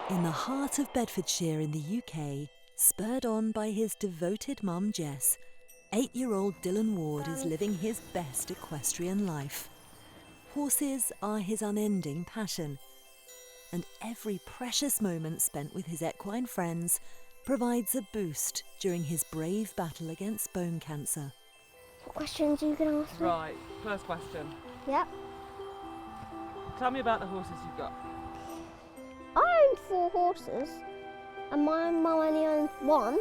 In the heart of Bedfordshire in the UK, spurred on by his devoted mum Jess, 8-year-old Dylan Ward is living his best equestrian life. Horses are his unending passion, and every precious moment spent with his equine friends provides a boost during his brave battle against bone cancer. What questions are you going to ask me? Right, first question. Yep. Tell me about the horses you've got. I own 4 horses, and my mum only owns 1.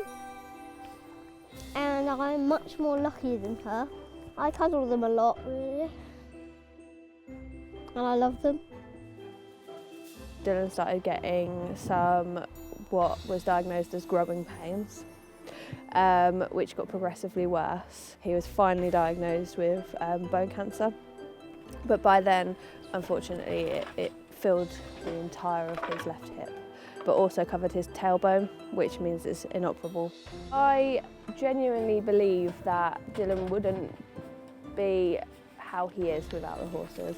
And I'm much more lucky than her. I cuddle them a lot, really. And I love them. Dylan started getting some what was diagnosed as growing pains, which got progressively worse. He was finally diagnosed with bone cancer, but by then, unfortunately, it filled the entire of his left hip, but also covered his tailbone, which means it's inoperable. I genuinely believe that Dylan wouldn't be how he is without the horses.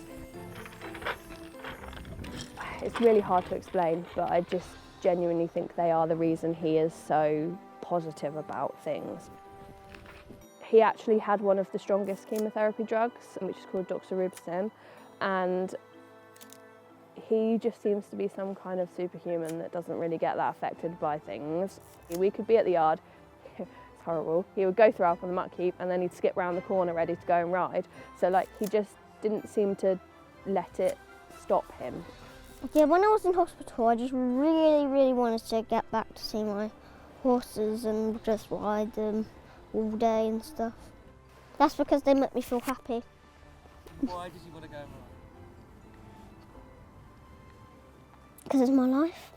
It's really hard to explain, but I just genuinely think they are the reason he is so positive about things. He actually had one of the strongest chemotherapy drugs, which is called doxorubicin, and he just seems to be some kind of superhuman that doesn't really get that affected by things. We could be at the yard, it's horrible, he would go throw up on the muck heap and then he'd skip round the corner ready to go and ride. So like, he just didn't seem to let it stop him. Yeah, when I was in hospital, I just really wanted to get back to see my horses and just ride them all day and stuff. That's because they make me feel happy. Why did you want to go and ride? Because it's my life.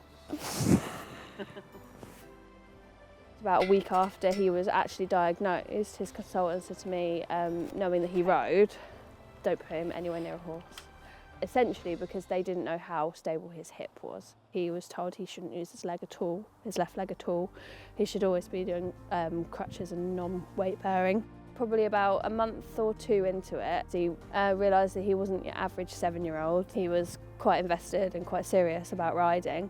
About a week after he was actually diagnosed, his consultant said to me, knowing that he rode, don't put him anywhere near a horse. Essentially because they didn't know how stable his hip was. He was told he shouldn't use his leg at all, his left leg at all. He should always be doing crutches and non-weight bearing. Probably about a month or 2 into it, he realised that he wasn't your average 7-year-old. He was quite invested and quite serious about riding,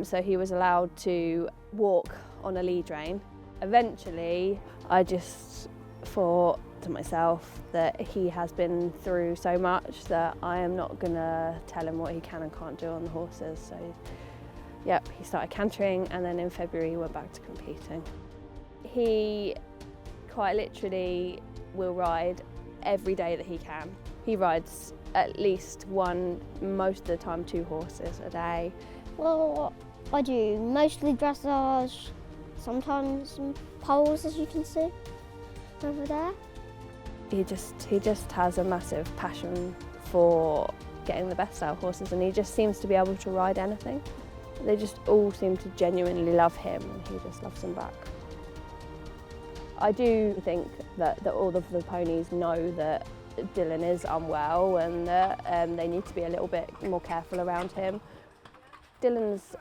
so he was allowed to walk on a lead rein. Eventually, I just thought to myself that he has been through so much that I am not going to tell him what he can and can't do on the horses. So, yep, he started cantering, and then in February he went back to competing. He quite literally will ride every day that he can. He rides at least 1, most of the time 2 horses a day. Well, I do mostly dressage, sometimes some poles, as you can see over there. He just has a massive passion for getting the best out of horses, and he just seems to be able to ride anything. They just all seem to genuinely love him, and he just loves them back. I do think that all of the ponies know that Dylan is unwell and that they need to be a little bit more careful around him. Dylan's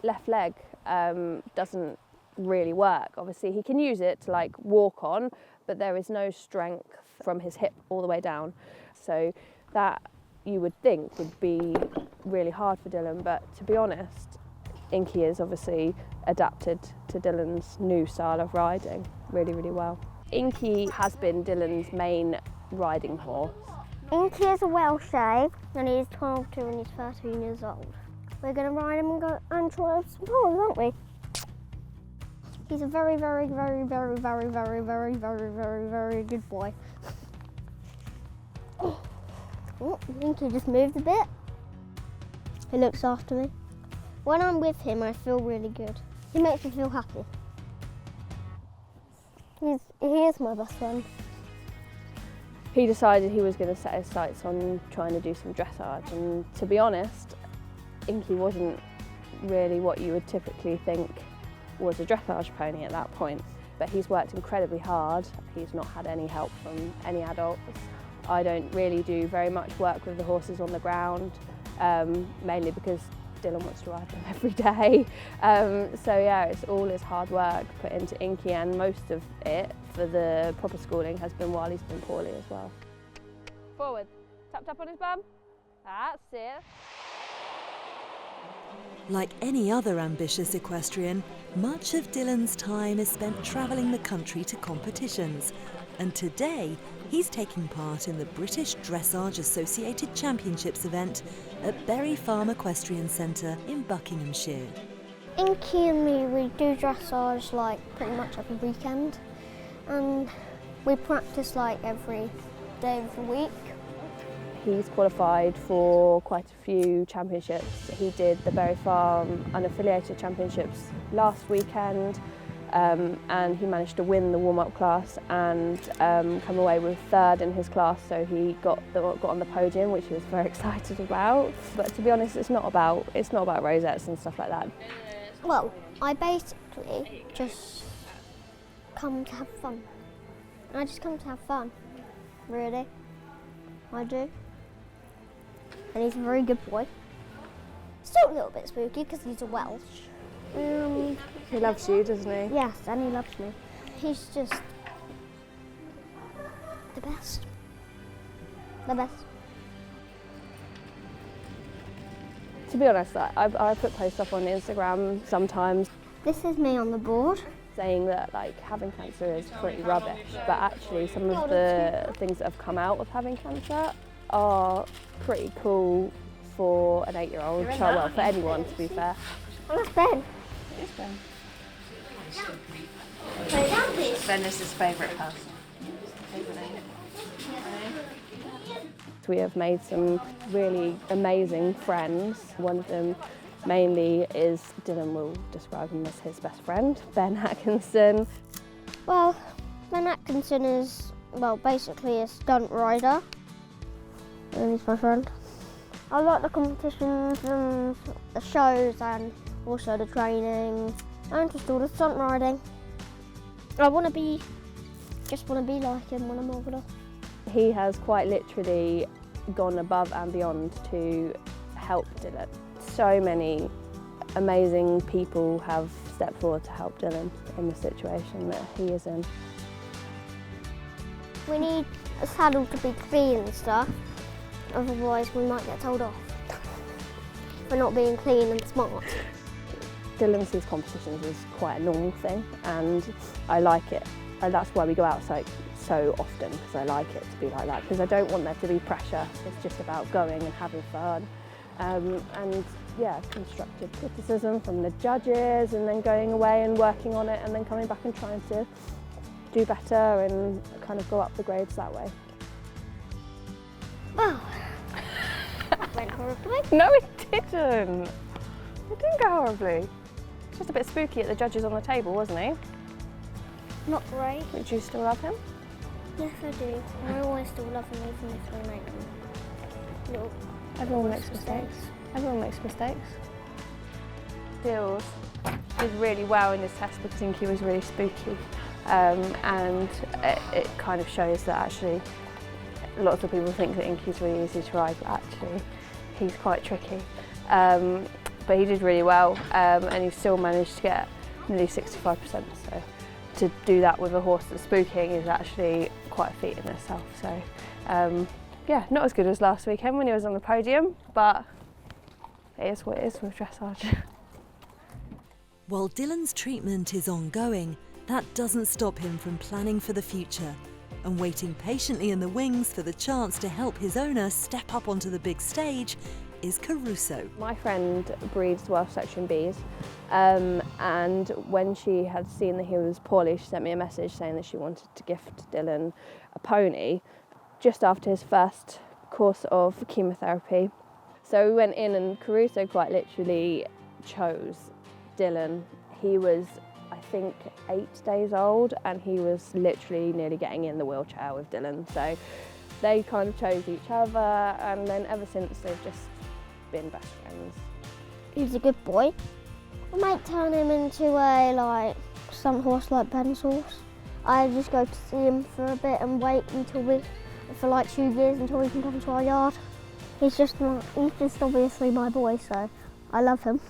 left leg doesn't really work. Obviously he can use it to like walk on, but there is no strength from his hip all the way down. So that, you would think, would be really hard for Dylan, but to be honest, Inky is obviously adapted to Dylan's new style of riding really well. Inky has been Dylan's main riding horse. Inky is a Welsh, and he's 12 too, and he's 13 years old. We're going to ride him and go and try some poles, aren't we? He's a very good boy. Oh, Inky just moved a bit. He looks after me. When I'm with him, I feel really good. He makes me feel happy. He is my best friend. He decided he was going to set his sights on trying to do some dressage, and to be honest, Inky wasn't really what you would typically think was a dressage pony at that point, but he's worked incredibly hard. He's not had any help from any adults. I don't really do very much work with the horses on the ground, mainly because Dylan wants to ride them every day. So yeah, it's all his hard work put into Inky, and most of it for the proper schooling has been while he's been poorly as well. Forward, tap on his bum. That's it. Like any other ambitious equestrian, much of Dylan's time is spent travelling the country to competitions, and today he's taking part in the British Dressage Associated Championships event at Bury Farm Equestrian Centre in Buckinghamshire. Inky and me, we do dressage like pretty much every weekend, and we practice like every day of the week. He's qualified for quite a few championships. He did the Bury Farm Unaffiliated Championships last weekend, and he managed to win the warm-up class and come away with third in his class, so he got on the podium, which he was very excited about. But to be honest, it's not about rosettes and stuff like that. Well, I basically just come to have fun. I just come to have fun, really. I do. And he's a very good boy. Still a little bit spooky because he's a Welsh. He loves you, doesn't he? Yes, and he loves me. He's just the best. The best. To be honest, I put posts up on Instagram sometimes This is me on the board. saying that like having cancer is pretty rubbish, but actually some of the things that have come out of having cancer are pretty cool for an 8-year-old child, well, for anyone to be fair. Oh, that's Ben. It's Ben. Ben is his favourite person. We have made some really amazing friends. One of them mainly is, Dylan will describe him as his best friend, Ben Atkinson. Well, Ben Atkinson is, well, basically a stunt rider. And he's my friend. I like the competitions and the shows and also the training and just all the stunt riding. I want to be like him when I'm older. He has quite literally gone above and beyond to help Dylan. So many amazing people have stepped forward to help Dylan in the situation that he is in. We need a saddle to be clean and stuff, otherwise we might get told off for not being clean and smart. Dylan sees competitions as quite a normal thing, and I like it. And that's why we go out so often, because I like it to be like that, because I don't want there to be pressure. It's just about going and having fun. And yeah, constructive criticism from the judges, and then going away and working on it, and then coming back and trying to do better and kind of go up the grades that way. Well, that went horribly. No, it didn't. It didn't go horribly. Just a bit spooky at the judges on the table, wasn't he? Not great. Would you still love him? Yes, I do. I always still love him even if I make them. Little Everyone makes mistakes. Everyone makes mistakes. Dils did really well in his test because Inky was really spooky, and it kind of shows that actually lots of people think that Inky's really easy to ride, but actually he's quite tricky. But he did really well, and he still managed to get nearly 65%. So to do that with a horse that's spooking is actually quite a feat in itself. So yeah, not as good as last weekend when he was on the podium, but it is what it is with dressage. While Dylan's treatment is ongoing, that doesn't stop him from planning for the future and waiting patiently in the wings for the chance to help his owner step up onto the big stage is Caruso. My friend breeds Welsh section bees, and when she had seen that he was poorly, she sent me a message saying that she wanted to gift Dylan a pony just after his first course of chemotherapy. So we went in, and Caruso quite literally chose Dylan. He was, I think, 8 days old, and he was literally nearly getting in the wheelchair with Dylan. So they kind of chose each other, and then ever since they've just been best friends. He's a good boy. I might turn him into a stunt horse like Ben's horse. I just go to see him for a bit and wait until for like 2 years until he can come to our yard. He's just obviously my boy, so I love him.